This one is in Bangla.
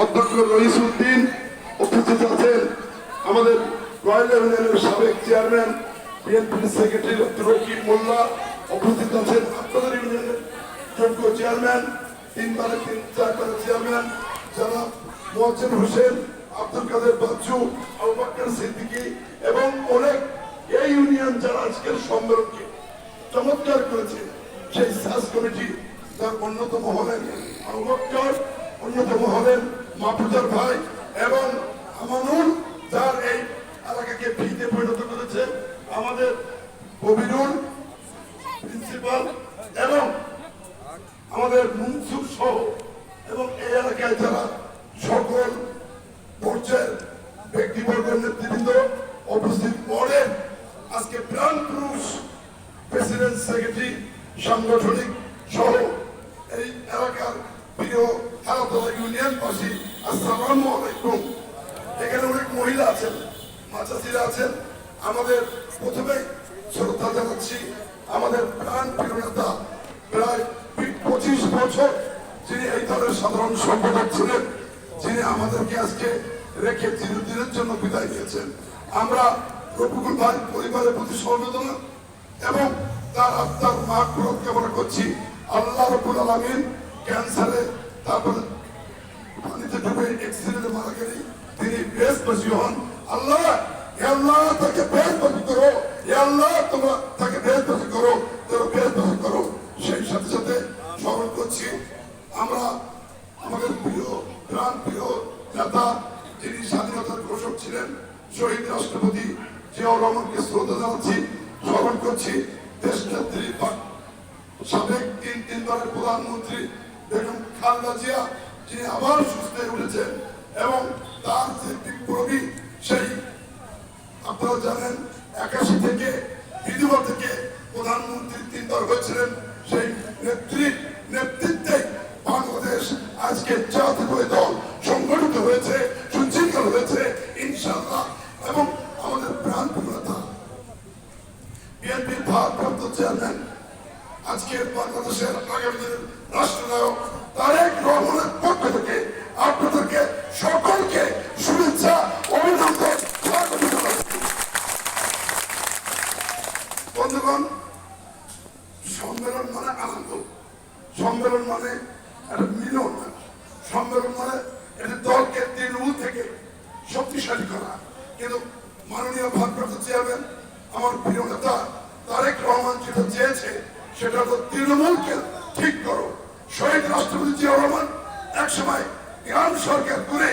অধ্যক্ষ রইস উদ্দিন উপস্থিত আছেন, আমাদের রয়্যাল ইউনিয়নের সাবেক চেয়ারম্যান বিএনপির সেক্রেটারি রকিব মোল্লা উপস্থিত আছেন, আপনাদের ইউনিয়নের যোগ্য চেয়ারম্যান, তিনবারের চেয়ারম্যান জনাব মোয়াজ্জেম হোসেন, আব্দুল কাদের বাচ্চু, আবু বকর সিদ্দিকী এবং অনেক এই ইউনিয়ন যারা আজকের সম্মেলনকে চমৎকার করেছে, সেই সাজ কমিটি তার অন্যতম হলেন আবু বকর, অন্যতম হলেন মাহফুজার ভাই এবং আমানুল, যার এই এলাকাকে ভিতে পরিণত করেছে, আমাদের কবিরুল প্রিন্সিপাল এবং আমাদের মুনসুর সহ এবং এই এলাকায় যারা সকল পর্যায়ের ব্যক্তিবর্গের নেতৃবৃন্দ উপস্থিত পড়েন, আজকে প্রাণ পুরুষ প্রেসিডেন্ট সেক্রেটারি সাংগঠনিক সহ এই এলাকার প্রিয় হারাতলা ইউনিয়নবাসী, আসসালামু আলাইকুম। এখানে অনেক মহিলা আছেন, মাচাচিরা আছেন। আমাদের প্রথমে শ্রদ্ধা জানাচ্ছি আমাদের প্রাণ প্রিয় নেতা, প্রায় 25 বছর যিনি এই দলের সাধারণ সম্পাদক ছিলেন, যিনি আমাদেরকে আজকে রেখে চিরদিনের জন্য বিদায় দিয়েছেন। আমরা রফিকুল ভাই পরিবারের প্রতি সমবেদনা এবং তার আত্মার মাগফিরাত কামনা করছি। আল্লাহ রাব্বুল আলামিন ক্যান্সারে তারপরে পানিতে ডুবে অ্যাক্সিডেন্টে মারা গেলে তিনি বেহেশতবাসী হন। আল্লাহ আল্লাহ তাকে বেহেশতবাসী করো, আল্লাহ তোমরা তাকে বেহেশতবাসী করো, তোমরা বেহেশতবাসী করো। সেই সাথে সাথে স্মরণ করছি আমরা আমাদের প্রিয় প্রাণ প্রিয় নেতা, যিনি স্বাধীনতার ঘোষক ছিলেন, শহীদ রাষ্ট্রপতি জিয়াউর রহমানকে শ্রদ্ধা জানাচ্ছি। স্মরণ করছি দেশনেত্রী সাবেক তিনবারের প্রধানমন্ত্রী বেগম খালেদা জিয়া, যিনি আবার সুস্থ হয়ে উঠেছেন এবং তার যে বিপ্লবী সেই আপনারা জানেন 81 থেকে বিধবা থেকে প্রধানমন্ত্রী তিনবার হয়েছিলেন, সেই নেতৃত্বে বাংলাদেশ আজকে জাতীয় দল সংগঠিত হয়েছে, সুশৃঙ্খল হয়েছে ইনশাআল্লাহ। এবং আমাদের প্রাণ নেতা বিএনপির ভারপ্রাপ্ত চেয়ারম্যান, আজকের বাংলাদেশের আগামী দিনের রাষ্ট্রনায়ক তারেক রহমানের পক্ষ থেকে আপনাদেরকে সকলকে শুভেচ্ছা, অভিনন্দন, স্বাগত জানাচ্ছি। বন্ধুগণ, সম্মেলন মানে আনন্দ, সম্মেলন মানে একটা মিলন, সম্মেলন মানে একটা দলকে তৃণমূল থেকে শক্তিশালী করা। কিন্তু মাননীয় ভারপ্রাপ্ত চেয়ারম্যান আমার প্রিয় নেতা তারেক রহমান যেটা চেয়েছে সেটা হলো তৃণমূলকে ঠিক করো। শহীদ রাষ্ট্রপতি জিয়াউর রহমান একসময় ইরান সরকার করে